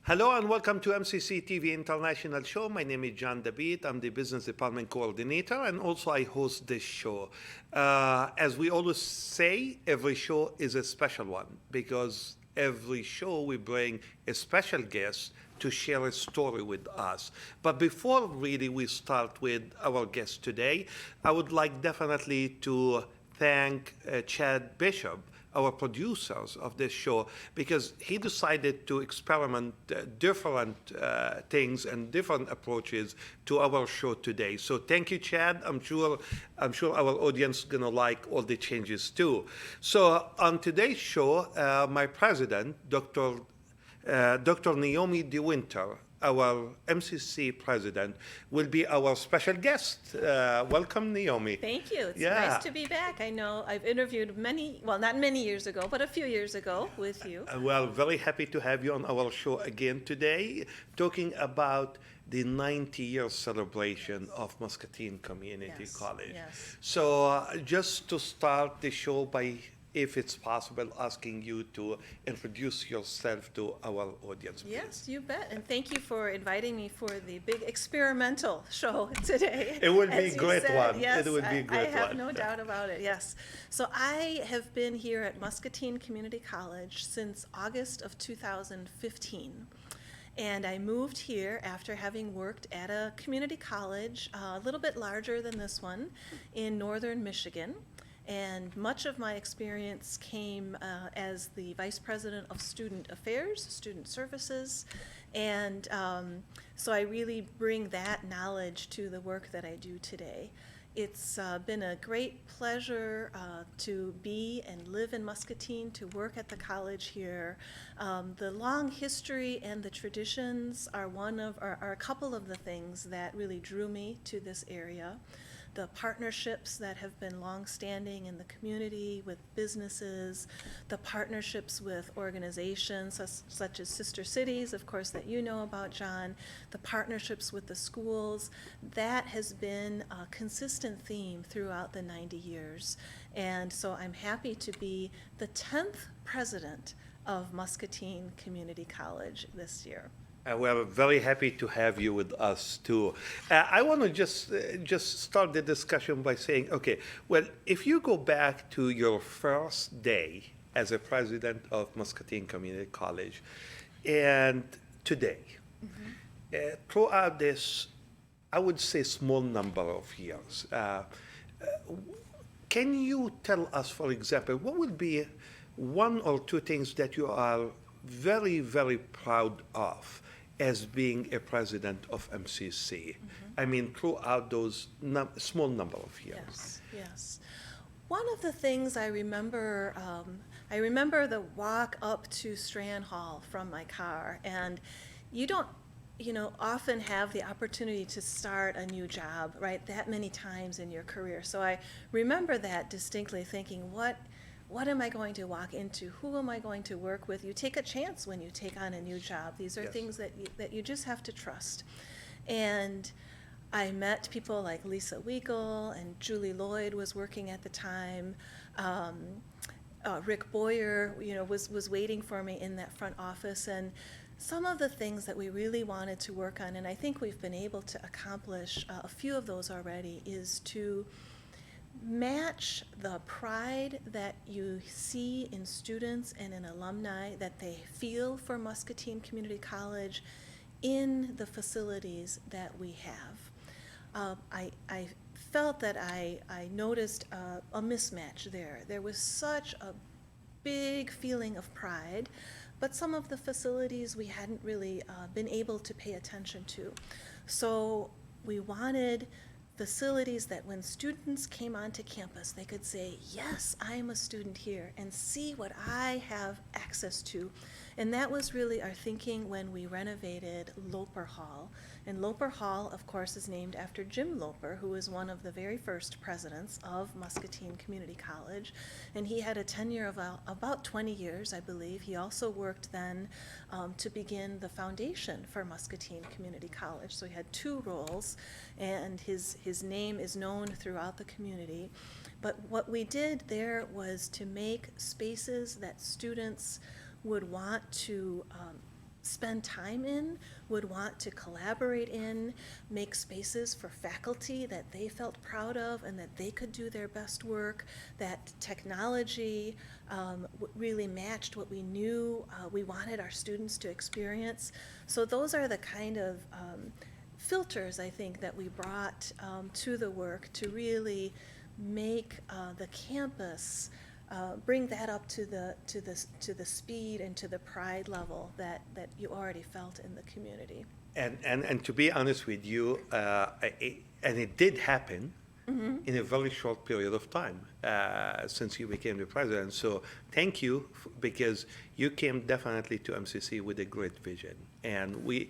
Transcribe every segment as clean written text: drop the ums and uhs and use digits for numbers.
Hello and welcome to MCC TV International Show. My name is John Dabeet. I'm the Business Department Coordinator and also I host this show. As we always say, every show is a special one because every show we bring a special guest to share a story with us. But before really we start with our guest today, I would like definitely to thank Chad Bishop, our producers of this show, because he decided to experiment different things and different approaches to our show today. So thank you, Chad. I'm sure our audience is gonna like all the changes too. So on today's show, my president, Dr. Naomi DeWinter, our MCC president, will be our special guest. Welcome, Naomi. Thank you. It's Yeah. nice to be back. I know I've interviewed not many years ago, but a few years ago with you. Well, very happy to have you on our show again today, talking about the 90-year celebration of Muscatine Community Yes, College. yes. So just to start the show by, if it's possible, asking you to introduce yourself to our audience, please. Yes, you bet. And thank you for inviting me for the big experimental show today. It will be As a you great said. one. Yes, It will be a great I have one. no doubt about it, yes. So I have been here at Muscatine Community College since August of 2015. And I moved here after having worked at a community college, a little bit larger than this one, in northern Michigan. And much of my experience came as the Vice President of Student Affairs, Student Services, and so I really bring that knowledge to the work that I do today. It's been a great pleasure to be and live in Muscatine, to work at the college here. The long history and the traditions are a couple of the things that really drew me to this area. The partnerships that have been longstanding in the community with businesses, the partnerships with organizations such as Sister Cities, of course, that you know about, John, the partnerships with the schools, that has been a consistent theme throughout the 90 years. And so I'm happy to be the 10th president of Muscatine Community College this year. We're very happy to have you with us too. I want to just start the discussion by saying, okay, well, if you go back to your first day as a president of Muscatine Community College, and today, throughout this, I would say small number of years, can you tell us, for example, what would be one or two things that you are very, very proud of as being a president of MCC? I mean, throughout those small number of years. Yes, yes. One of the things I remember the walk up to Strand Hall from my car, and you don't, often have the opportunity to start a new job, right, that many times in your career. So I remember that distinctly, thinking, what am I going to walk into? Who am I going to work with? You take a chance when you take on a new job. These are Yes. things that you just have to trust. And I met people like Lisa Weigel, and Julie Lloyd was working at the time. Rick Boyer, was waiting for me in that front office. And some of the things that we really wanted to work on, and I think we've been able to accomplish a few of those already, is to match the pride that you see in students and in alumni that they feel for Muscatine Community College in the facilities that we have. I felt that I noticed a mismatch there. There was such a big feeling of pride, but some of the facilities we hadn't really been able to pay attention to. So we wanted facilities that when students came onto campus, they could say, yes, I'm a student here, and see what I have access to. And that was really our thinking when we renovated Loper Hall. And Loper Hall, of course, is named after Jim Loper, who was one of the very first presidents of Muscatine Community College. And he had a tenure of about 20 years, I believe. He also worked then to begin the foundation for Muscatine Community College. So he had two roles, and his name is known throughout the community. But what we did there was to make spaces that students would want to spend time in, would want to collaborate in, make spaces for faculty that they felt proud of and that they could do their best work, that technology really matched what we knew we wanted our students to experience. So those are the kind of filters, I think, that we brought to the work to really make the campus bring that up to the speed and to the pride level that you already felt in the community. And to be honest with you, and it did happen in a very short period of time since you became the president. So thank you, because you came definitely to MCC with a great vision. And we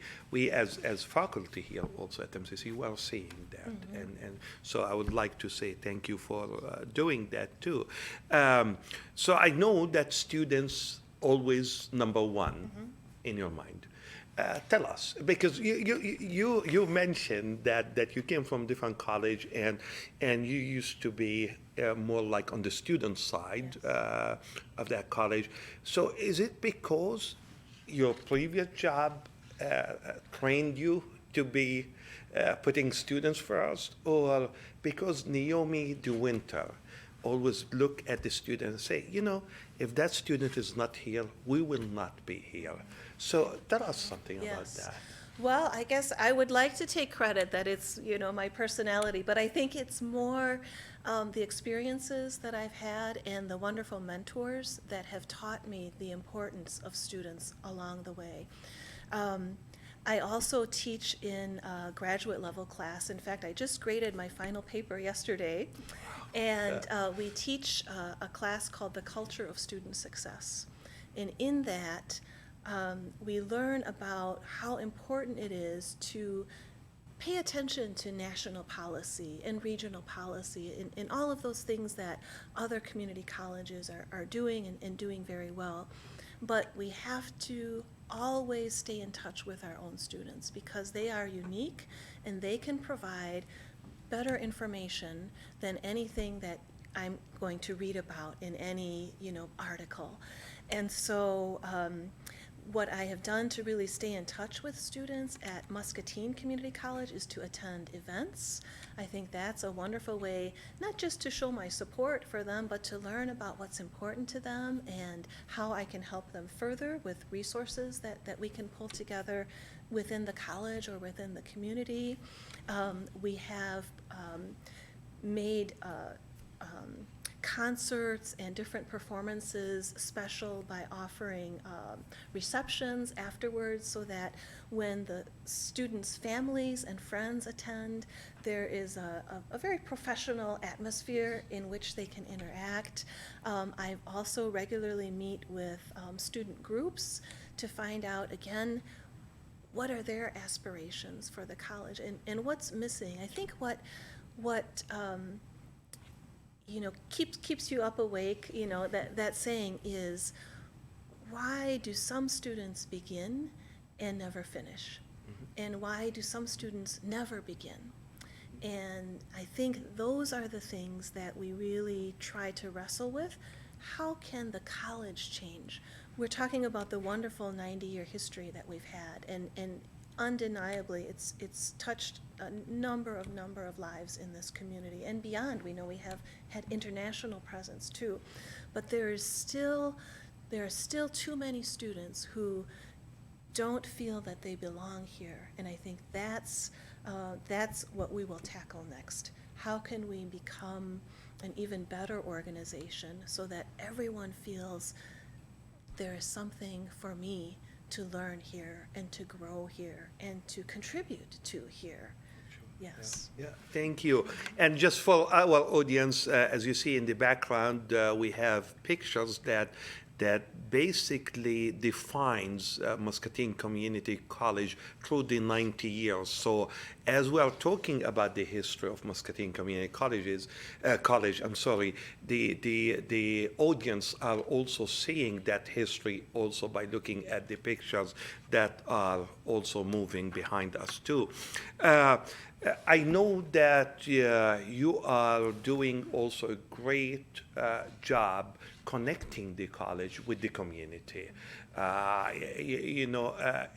as faculty here also at MCC, we are seeing that. And so I would like to say thank you for doing that too. So I know that students always number one in your mind. Tell us, because you mentioned that you came from different college and you used to be more like on the student side of that college. So is it because your previous job trained you to be putting students first, or because Naomi DeWinter always look at the student and say, if that student is not here, we will not be here. So tell us something about that. Well, I guess I would like to take credit that it's, my personality, but I think it's more the experiences that I've had and the wonderful mentors that have taught me the importance of students along the way. I also teach in a graduate level class. In fact, I just graded my final paper yesterday. And we teach a class called The Culture of Student Success. And in that, we learn about how important it is to pay attention to national policy and regional policy and all of those things that other community colleges are doing and doing very well. But we have to always stay in touch with our own students because they are unique and they can provide better information than anything that I'm going to read about in any article. And so what I have done to really stay in touch with students at Muscatine Community College is to attend events. I think that's a wonderful way, not just to show my support for them, but to learn about what's important to them and how I can help them further with resources that we can pull together within the college or within the community. We have made concerts and different performances special by offering receptions afterwards, so that when the students' families and friends attend, there is a very professional atmosphere in which they can interact. I also regularly meet with student groups to find out, again, what are their aspirations for the college and what's missing. I think what keeps you up awake, that saying is, why do some students begin and never finish? And why do some students never begin? And I think those are the things that we really try to wrestle with. How can the college change? We're talking about the wonderful 90-year history that we've had, and undeniably it's touched a number of lives in this community and beyond. We know we have had international presence too, but there are still too many students who don't feel that they belong here, and I think that's what we will tackle next. How can we become an even better organization so that everyone feels there is something for me to learn here and to grow here and to contribute to here? Yes. Yeah, thank you. And just for our audience, as you see in the background, we have pictures that basically defines Muscatine Community College through the 90 years. So as we are talking about the history of Muscatine Community College, the audience are also seeing that history also by looking at the pictures that are also moving behind us too. I know that you are doing also a great job connecting the college with the community.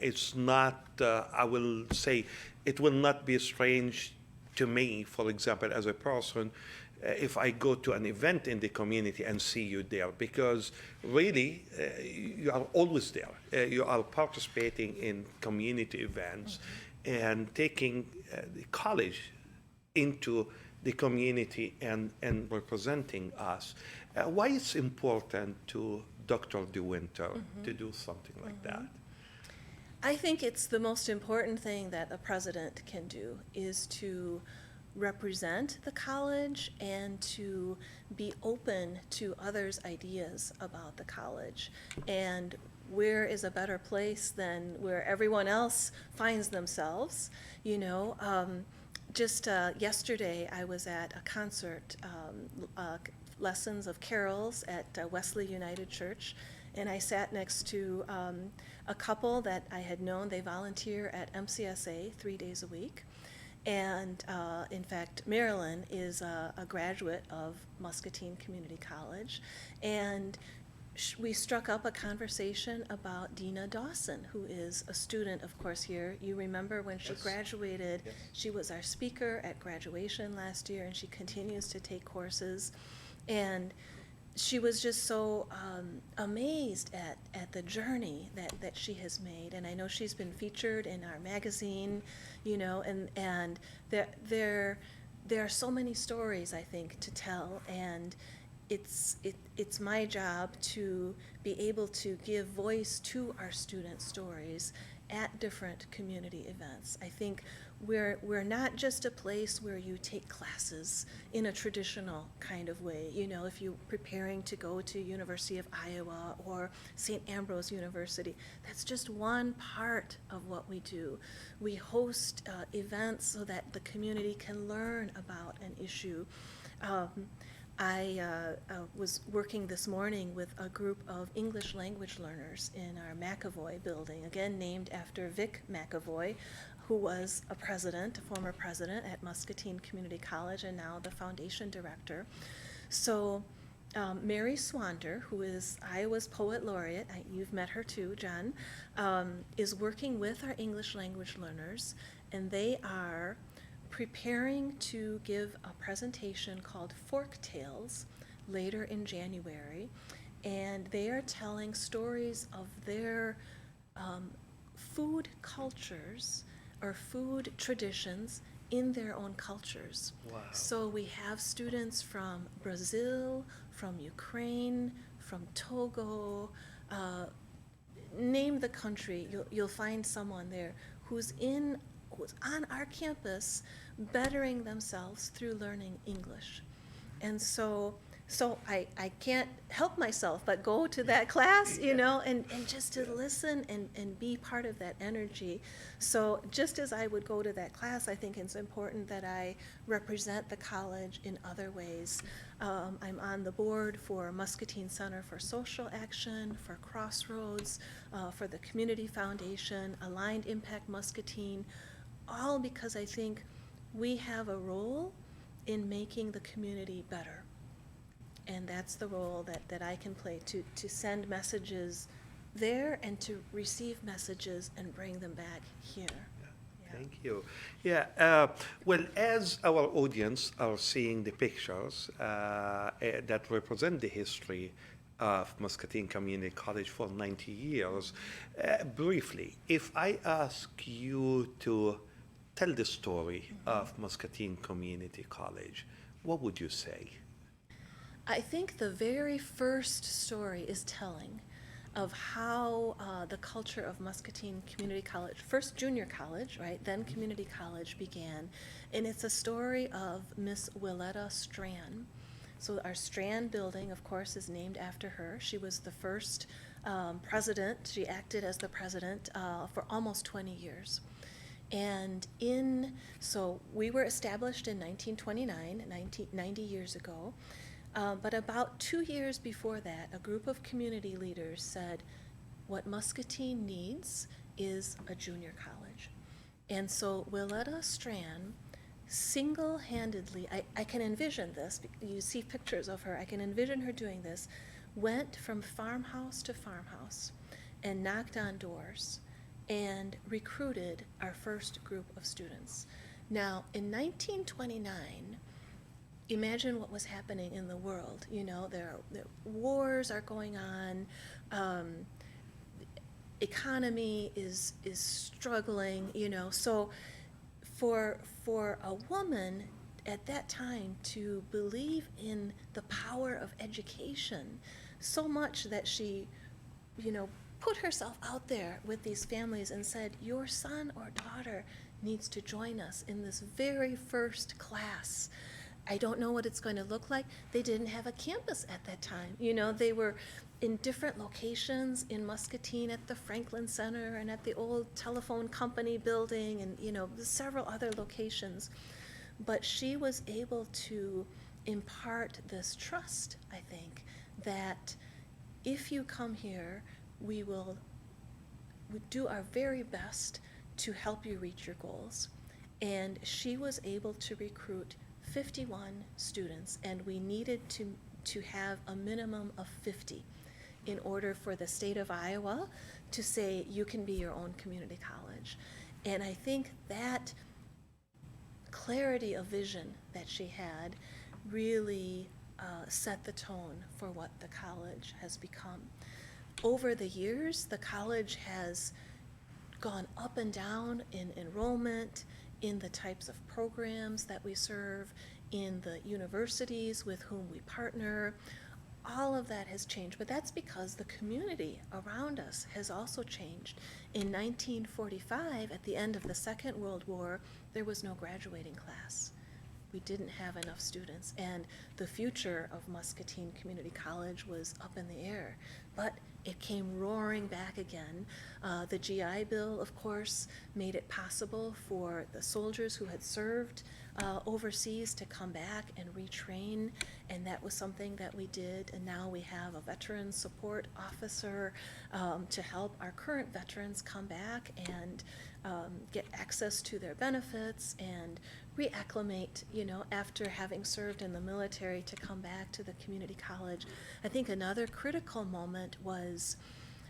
It's not, I will say, it will not be strange to me, for example, as a person, if I go to an event in the community and see you there, because really you are always there. You are participating in community events and taking the college into the community and representing us. Why it's important to Dr. DeWinter to do something like that? I think it's the most important thing that a president can do is to represent the college and to be open to others' ideas about the college. And where is a better place than where everyone else finds themselves? Just yesterday I was at a concert, lessons of carols at Wesley United Church, and I sat next to a couple that I had known. They volunteer at MCSA 3 days a week. And in fact, Marilyn is a graduate of Muscatine Community College. And we struck up a conversation about Dina Dawson, who is a student, of course, here. You remember when she graduated, she was our speaker at graduation last year, and she continues to take courses. And she was just so amazed at the journey that she has made. And I know she's been featured in our magazine, and there are so many stories, I think, to tell. And it's my job to be able to give voice to our student stories at different community events. I think we're not just a place where you take classes in a traditional kind of way. If you're preparing to go to University of Iowa or St. Ambrose University, that's just one part of what we do. We host events so that the community can learn about an issue. I was working this morning with a group of English language learners in our McAvoy building, again named after Vic McAvoy, who was a former president at Muscatine Community College and now the foundation director. So Mary Swander, who is Iowa's Poet Laureate, you've met her too, John, is working with our English language learners, and they are preparing to give a presentation called Fork Tales later in January, and they are telling stories of their food cultures or food traditions in their own cultures. Wow. So we have students from Brazil, from Ukraine, from Togo, name the country, you'll find someone there who's on our campus bettering themselves through learning English. And so I can't help myself but go to that class, and just to listen and be part of that energy. So just as I would go to that class, I think it's important that I represent the college in other ways. I'm on the board for Muscatine Center for Social Action, for Crossroads, for the Community Foundation, Aligned Impact Muscatine, all because I think we have a role in making the community better. And that's the role that I can play, to send messages there and to receive messages and bring them back here. Thank you. Well, as our audience are seeing the pictures that represent the history of Muscatine Community College for 90 years, briefly, if I ask you to tell the story of Muscatine Community College, what would you say? I think the very first story is telling of how the culture of Muscatine Community College, first junior college, right, then community college began. And it's a story of Miss Willetta Strand. So our Strand building, of course, is named after her. She was the first president. She acted as the president for almost 20 years. And so we were established in 1929, 90 years ago. But about 2 years before that, a group of community leaders said, what Muscatine needs is a junior college. And so Willetta Strand single-handedly, I can envision this, you see pictures of her, I can envision her doing this, went from farmhouse to farmhouse and knocked on doors and recruited our first group of students. Now, in 1929, imagine what was happening in the world. You know, there wars are going on, economy is struggling, you know. So for a woman at that time to believe in the power of education so much that she, you know, put herself out there with these families and said, your son or daughter needs to join us in this very first class. I don't know what it's going to look like. They didn't have a campus at that time. You know, they were in different locations in Muscatine at the Franklin Center and at the old telephone company building and, you know, several other locations. But she was able to impart this trust, I think, that if you come here, we do our very best to help you reach your goals. And she was able to recruit 51 students, and we needed to have a minimum of 50 in order for the state of Iowa to say you can be your own community college. And I think that clarity of vision that she had really set the tone for what the college has become. Over the years, the college has gone up and down in enrollment, in the types of programs that we serve, in the universities with whom we partner. All of that has changed, but that's because the community around us has also changed. In 1945, at the end of the Second World War, there was no graduating class. We didn't have enough students, and the future of Muscatine Community College was up in the air, but it came roaring back again. The GI Bill, of course, made it possible for the soldiers who had served overseas to come back and retrain, and that was something that we did. And now we have a veteran support officer to help our current veterans come back and get access to their benefits and reacclimate, you know, after having served in the military, to come back to the community college. I think another critical moment was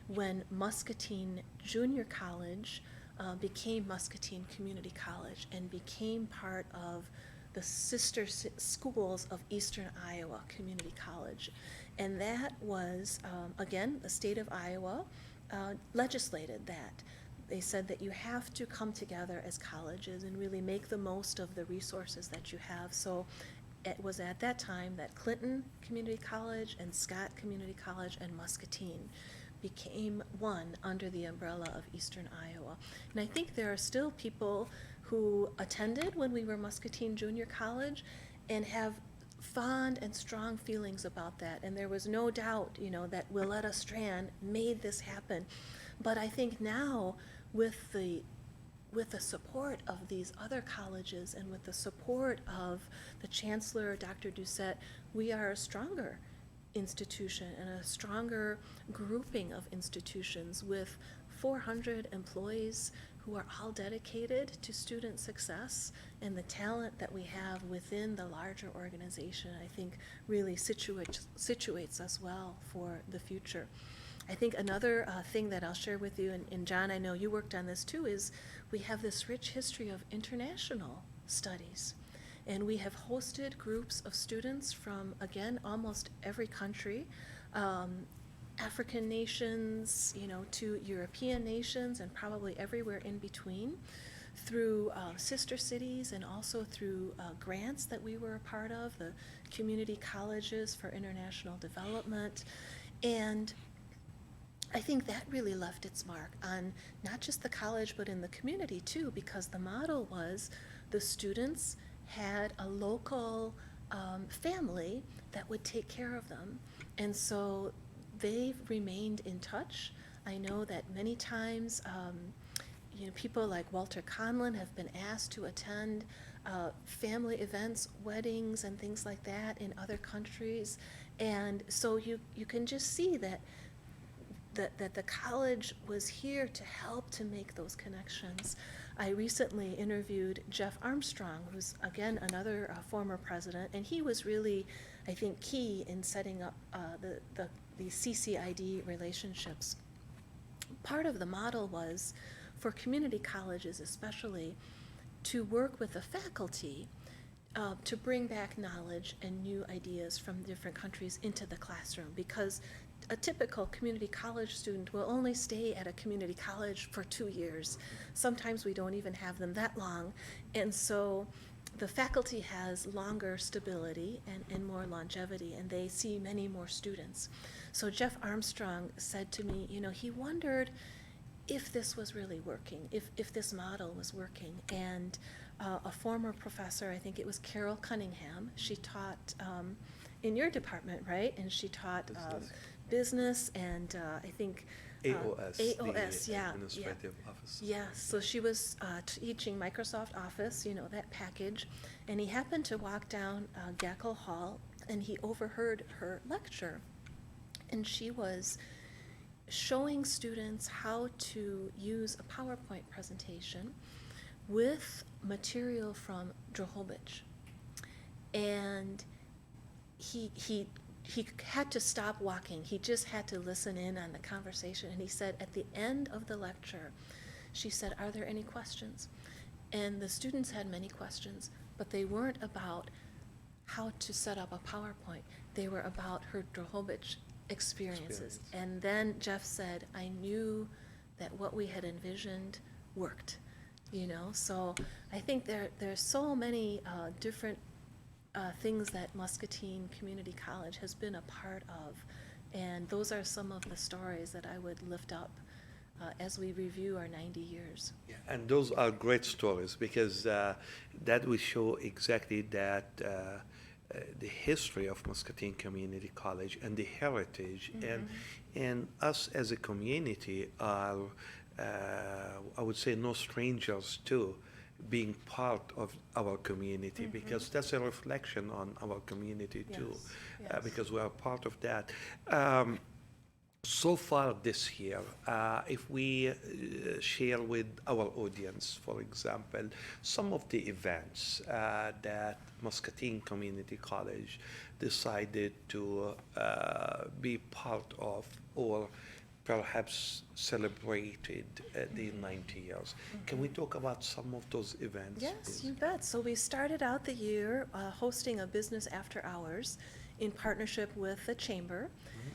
when Muscatine Junior College became Muscatine Community College and became part of the sister schools of Eastern Iowa Community College. And that was, again, the state of Iowa legislated that. They said that you have to come together as colleges and really make the most of the resources that you have. So it was at that time that Clinton Community College and Scott Community College and Muscatine became one under the umbrella of Eastern Iowa. And I think there are still people who attended when we were Muscatine Junior College and have fond and strong feelings about that. And there was no doubt, you know, that Willetta Strand made this happen. But I think now, with the support of these other colleges and with the support of the Chancellor, Dr. Doucette, we are a stronger institution and a stronger grouping of institutions with 400 employees who are all dedicated to student success, and the talent that we have within the larger organization, I think, really situates us well for the future. I think another thing that I'll share with you, and John, I know you worked on this too, is we have this rich history of international studies. And we have hosted groups of students from, again, almost every country, African nations, you know, to European nations, and probably everywhere in between, through sister cities and also through grants that we were a part of, the Community Colleges for International Development. And I think that really left its mark on not just the college, but in the community too, because the model was the students had a local family that would take care of them. And so they've remained in touch. I know that many times, you know, people like Walter Conlon have been asked to attend family events, weddings, and things like that in other countries. And so you can just see that the college was here to help to make those connections. I recently interviewed Jeff Armstrong, who's, again, another former president, and he was really, I think, key in setting up the these CCID relationships. Part of the model was for community colleges especially to work with the faculty to bring back knowledge and new ideas from different countries into the classroom, because a typical community college student will only stay at a community college for 2 years. Sometimes we don't even have them that long. And so the faculty has longer stability and more longevity, and they see many more students. So Jeff Armstrong said to me, you know, he wondered if this was really working, if this model was working. And a former professor, I think it was Carol Cunningham, she taught in your department, right? And she taught business and I think AOS, the yeah, administrative office. yeah. So she was teaching Microsoft Office, you know, that package, and he happened to walk down Gackle Hall, and he overheard her lecture, and she was showing students how to use a PowerPoint presentation with material from Drohobych. And he had to stop walking. He just had to listen in on the conversation. And he said at the end of the lecture, she said, "Are there any questions?" And the students had many questions, but they weren't about how to set up a PowerPoint. They were about her Drohobych experiences. And then Jeff said, "I knew that what we had envisioned worked." You know, so I think there's so many different things that Muscatine Community College has been a part of, and those are some of the stories that I would lift up as we review our 90 years. Yeah, and those are great stories, because that will show exactly that the history of Muscatine Community College and the heritage, and us as a community are, I would say, no strangers to being part of our community, because that's a reflection on our community too, Yes. because we are part of that. So far this year, if we share with our audience, for example, some of the events that Muscatine Community College decided to be part of, or perhaps celebrated the 90 years. Can we talk about some of those events? Yes, please? you bet. So we started out the year hosting a business after hours in partnership with the Chamber,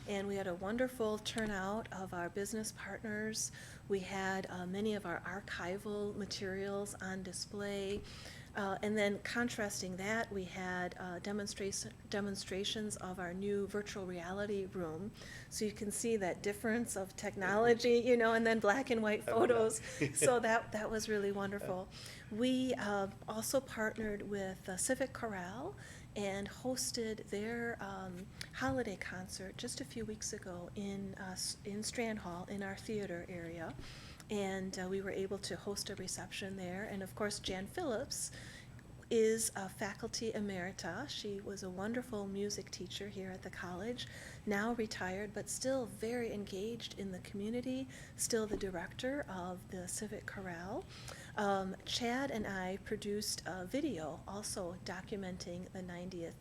and we had a wonderful turnout of our business partners. We had many of our archival materials on display. And then contrasting that, we had demonstrations of our new virtual reality room. So you can see that difference of technology, you know, and then black and white photos. So that was really wonderful. We also partnered with Civic Chorale and hosted their holiday concert just a few weeks ago in Strand Hall in our theater area. And we were able to host a reception there. And of course, Jan Phillips is a faculty emerita. She was a wonderful music teacher here at the college, now retired, but still very engaged in the community, still the director of the Civic Chorale. Chad and I produced a video also documenting the 90-year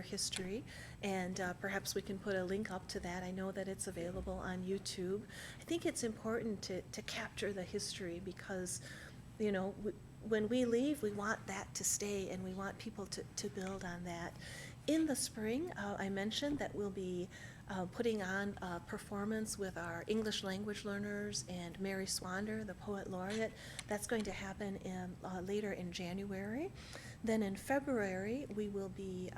history, and perhaps we can put a link up to that. I know that it's available on YouTube. I think it's important to capture the history, because, you know, when we leave, we want that to stay, and we want people to build on that. In the spring, I mentioned that we'll be putting on a performance with our English language learners and Mary Swander, the poet laureate. That's going to happen later in January. Then in February, we will be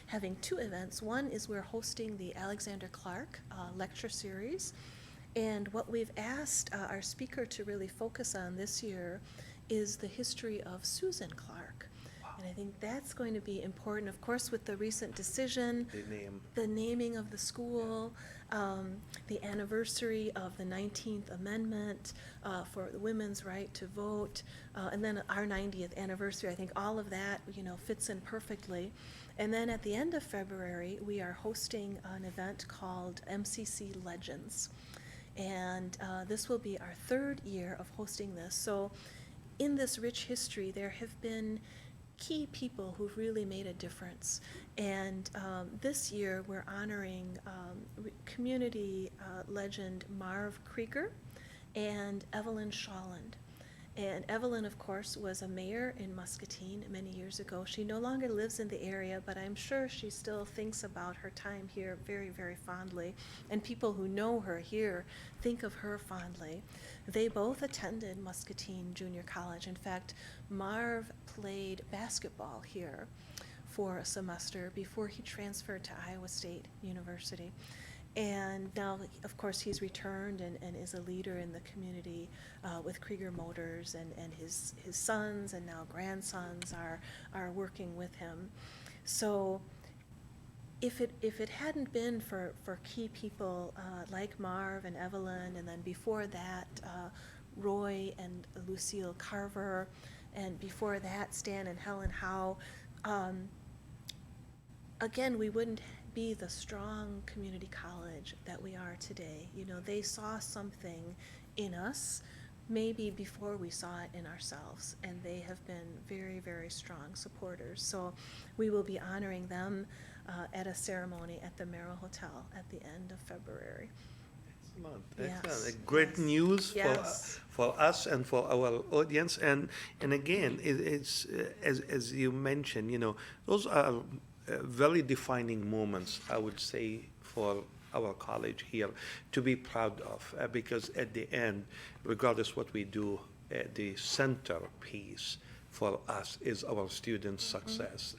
having 2 events. One is we're hosting the Alexander Clark lecture series. And what we've asked our speaker to really focus on this year is the history of Susan Clark. And I think that's going to be important, of course, with the recent decision, the naming of the school, the anniversary of the 19th Amendment for the women's right to vote, and then our 90th anniversary. I think all of that, you know, fits in perfectly. And then at the end of February, we are hosting an event called MCC Legends. And this will be our 3rd year of hosting this. So in this rich history, there have been key people who've really made a difference. And this year, we're honoring community legend Marv Krieger and Evelyn Shawland. And Evelyn, of course, was a mayor in Muscatine many years ago. She no longer lives in the area, but I'm sure she still thinks about her time here very, very fondly. And people who know her here think of her fondly. They both attended Muscatine Junior College. In fact, Marv played basketball here for a semester before he transferred to Iowa State University. And now, of course, he's returned and is a leader in the community with Krieger Motors, and his sons and now grandsons are working with him. So if it hadn't been for key people like Marv and Evelyn, and then before that, Roy and Lucille Carver, and before that, Stan and Helen Howe, again, we wouldn't be the strong community college that we are today. You know, they saw something in us maybe before we saw it in ourselves, and they have been very, very strong supporters. So we will be honoring them at a ceremony at the Merrill Hotel at the end of February. Excellent. Yes, Excellent. Great yes. news Yes. for us and for our audience. And again, it's as you mentioned, you know, those are very defining moments, I would say, for our college here to be proud of, because at the end, regardless what we do, the centerpiece for us is our students' success,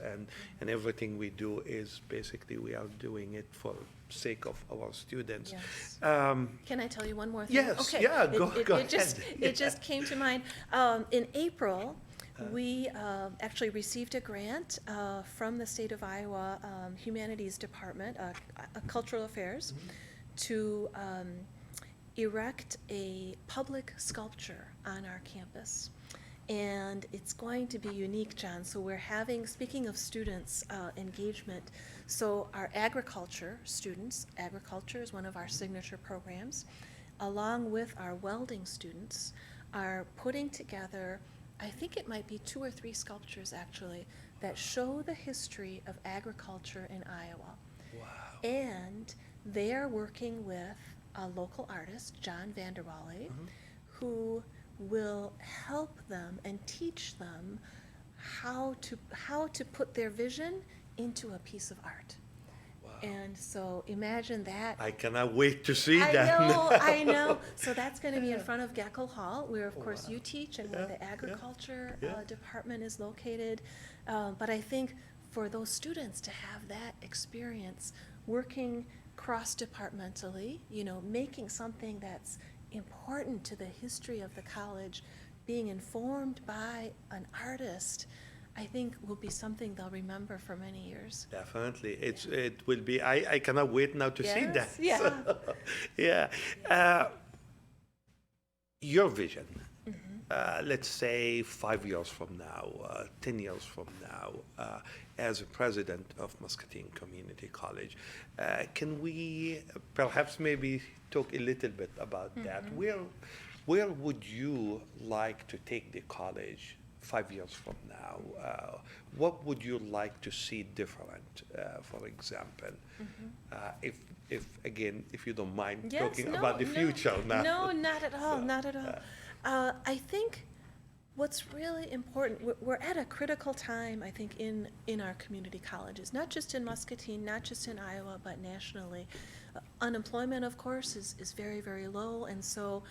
and everything we do is basically we are doing it for sake of our students. Yes. Um, Can I tell you one more thing? Yes, Okay. yeah, go It ahead. just came to mind. In April, we actually received a grant from the state of Iowa Humanities Department, Cultural Affairs, to erect a public sculpture on our campus. And it's going to be unique, John. So we're having, speaking of students' engagement, so our agriculture students, agriculture is one of our signature programs, along with our welding students, are putting together, I think it might be 2 or 3 sculptures actually, that show the history of agriculture in Iowa. wow. And they are working with a local artist, John Vanderwalle, who will help them and teach them how to put their vision into a piece of art. Wow. And so imagine that. I cannot wait to see I that. know, I know. So that's going to be in front of Geckel Hall, where of course Wow. you teach and where Yeah, the agriculture yeah. department is located. But I think for those students to have that experience, working cross-departmentally, you know, making something that's important to the history of the college, being informed by an artist, I think will be something they'll remember for many years. Definitely, it will be. I cannot wait now to see that. Yes, yeah. So, yeah. Your vision. Let's say 5 years from now, 10 years from now, as a president of Muscatine Community College, can we perhaps maybe talk a little bit about that? Where would you like to take the college 5 years from now? What would you like to see different, for example? If you don't mind Yes, talking no, about the no, future now. No, not at all, So, not at all. I think what's really important, we're at a critical time, I think, in our community colleges, not just in Muscatine, not just in Iowa, but nationally. Unemployment, of course, is very, very low, and so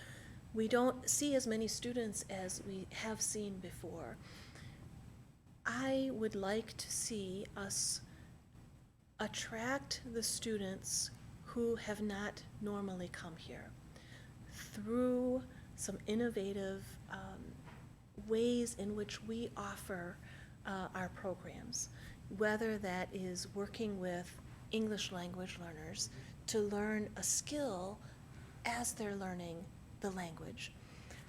we don't see as many students as we have seen before. I would like to see us attract the students who have not normally come here through some innovative ways in which we offer our programs, whether that is working with English language learners to learn a skill as they're learning the language,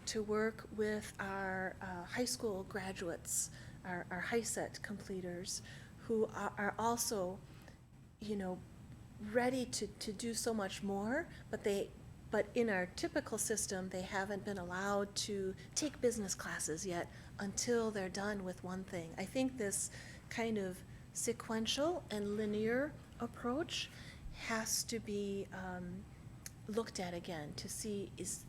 to work with our high school graduates, our HiSET completers, who are also, you know, ready to do so much more, but But in our typical system, they haven't been allowed to take business classes yet until they're done with one thing. I think this kind of sequential and linear approach has to be looked at again to see is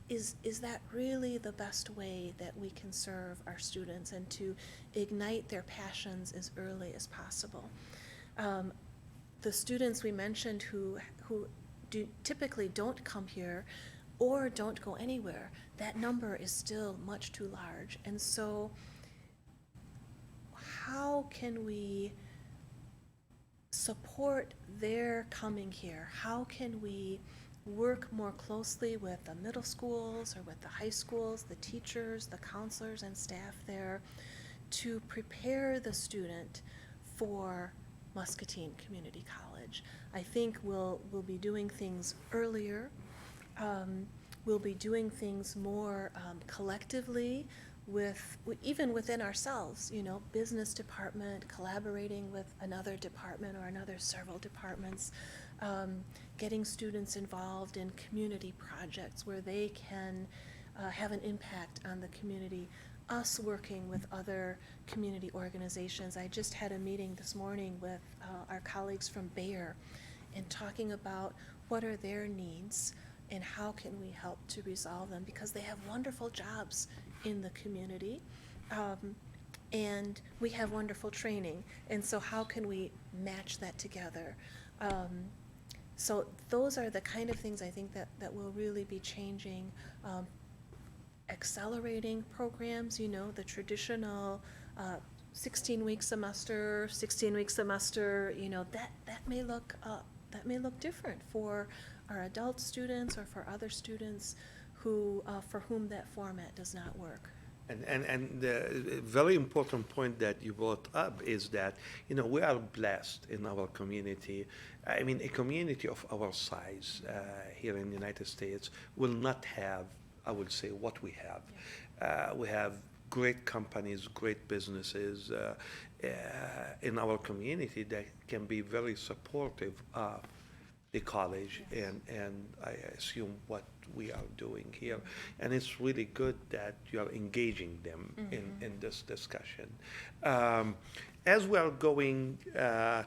that really the best way that we can serve our students and to ignite their passions as early as possible. The students we mentioned who typically don't come here or don't go anywhere, that number is still much too large. And so how can we support their coming here? How can we work more closely with the middle schools or with the high schools, the teachers, the counselors and staff there to prepare the student for Muscatine Community College? I think we'll be doing things earlier. We'll be doing things more collectively even within ourselves, business department, collaborating with another department or another several departments, getting students involved in community projects where they can have an impact on the community, us working with other community organizations. I just had a meeting this morning with our colleagues from Bayer and talking about what are their needs and how can we help to resolve them, because they have wonderful jobs in the community, and we have wonderful training, and so how can we match that together? So those are the kind of things I think that will really be changing. Accelerating programs, the traditional 16-week semester, 16-week semester, that may look different for our adult students or for other students who for whom that format does not work. And the very important point that you brought up is that, we are blessed in our community. I mean, a community of our size here in the United States will not have, I would say, what we have. Yeah. We have great companies, great businesses in our community that can be very supportive of the college. Yes. And I assume what we are doing here. And it's really good that you are engaging them in this discussion. As we are going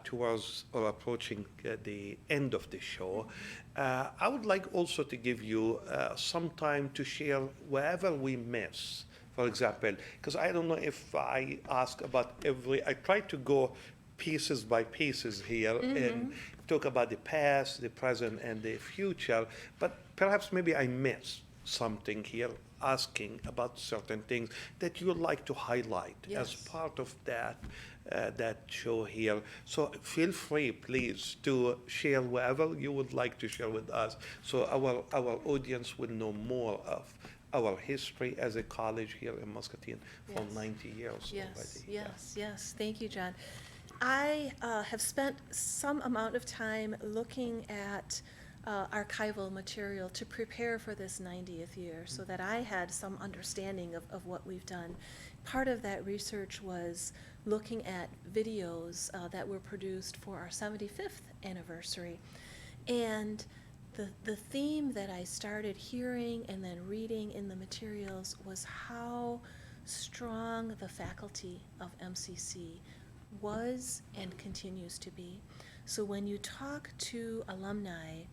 towards or approaching the end of the show, I would like also to give you some time to share wherever we miss. For example, because I don't know if I ask about I try to go pieces by pieces here and talk about the past, the present, and the future, but perhaps maybe I missed something here, asking about certain things that you would like to highlight. Yes. As part of that show here. So feel free, please, to share whatever you would like to share with us, so our audience will know more of our history as a college here in Muscatine for 90 years already. Yes. Thank you, John. I have spent some amount of time looking at archival material to prepare for this 90th year so that I had some understanding of what we've done. Part of that research was looking at videos that were produced for our 75th anniversary. And the theme that I started hearing and then reading in the materials was how strong the faculty of MCC was and continues to be. So when you talk to alumni,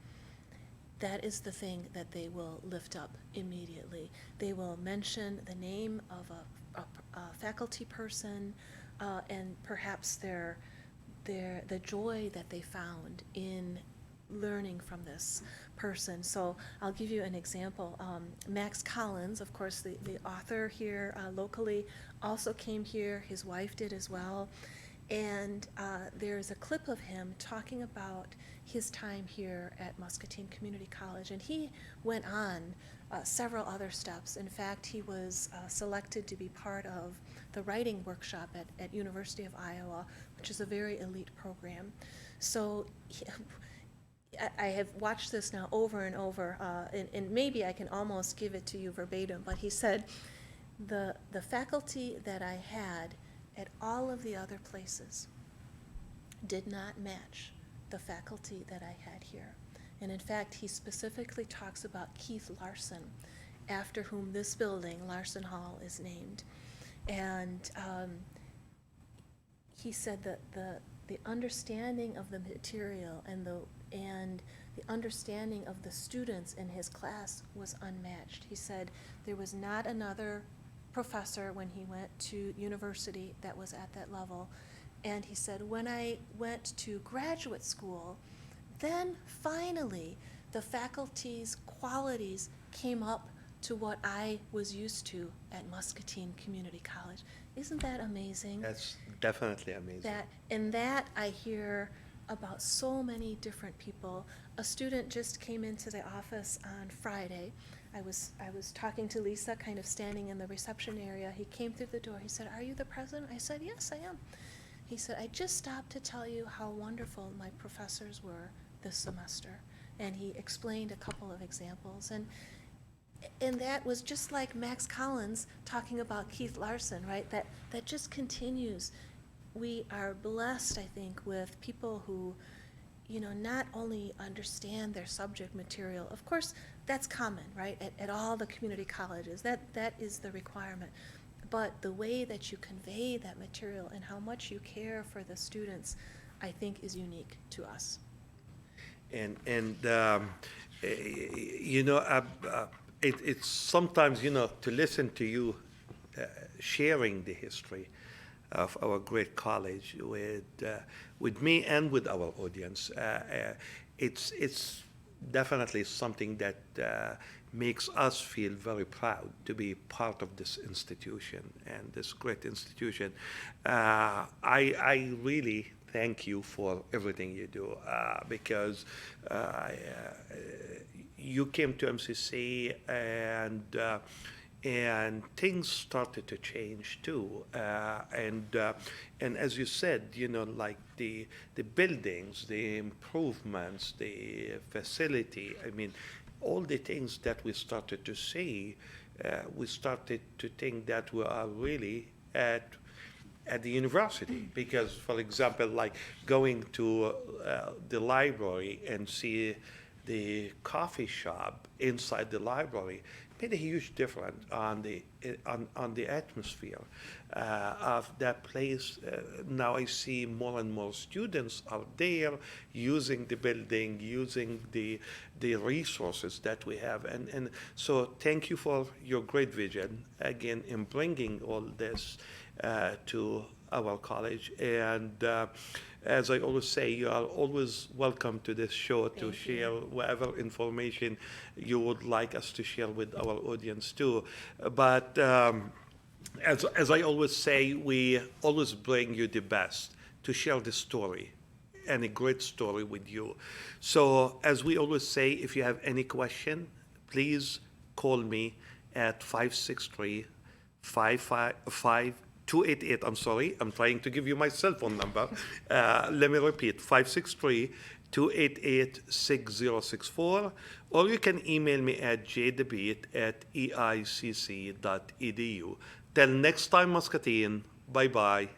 that is the thing that they will lift up immediately. They will mention the name of a faculty person and perhaps the joy that they found in learning from this person. So I'll give you an example. Max Collins, of course, the author here locally, also came here. His wife did as well. And there's a clip of him talking about his time here at Muscatine Community College. And he went on several other steps. In fact, he was selected to be part of the writing workshop at University of Iowa, which is a very elite program. So I have watched this now over and over, and maybe I can almost give it to you verbatim, but he said, the faculty that I had at all of the other places did not match the faculty that I had here. And in fact, he specifically talks about Keith Larson, after whom this building, Larson Hall, is named. And he said that the understanding of the material and the understanding of the students in his class was unmatched. He said there was not another professor when he went to university that was at that level. And he said, when I went to graduate school, then finally the faculty's qualities came up to what I was used to at Muscatine Community College. Isn't that amazing? That's definitely amazing. That I hear about so many different people. A student just came into the office on Friday. I was talking to Lisa, kind of standing in the reception area. He came through the door. He said, "Are you the president?" I said, "Yes, I am." He said, "I just stopped to tell you how wonderful my professors were this semester." And he explained a couple of examples. And that was just like Max Collins talking about Keith Larson, right? That just continues. We are blessed, I think, with people who, not only understand their subject material. Of course, that's common, right? At all the community colleges, that is the requirement. But the way that you convey that material and how much you care for the students, I think, is unique to us. It's sometimes, to listen to you sharing the history of our great college with me and with our audience. It's definitely something that makes us feel very proud to be part of this institution and this great institution. I really thank you for everything you do because you came to MCC and things started to change too. And as you said, like the buildings, the improvements, the facility, I mean, all the things that we started to see, we started to think that we are really at the university. Because, for example, like going to the library and see the coffee shop inside the library made a huge difference on the atmosphere of that place. Now I see more and more students out there using the building, using the resources that we have, and so thank you for your great vision again in bringing all this to our college. And as I always say, you are always welcome to this show to share whatever information you would like us to share with our audience too. But as I always say, we always bring you the best to share the story and a great story with you. So as we always say, if you have any question, please call me at 563-288, I'm sorry, I'm trying to give you my cell phone number. Let me repeat, 563-288-6064, or you can email me at jdabeet@eicc.edu. Till next time, Muscatine, bye-bye.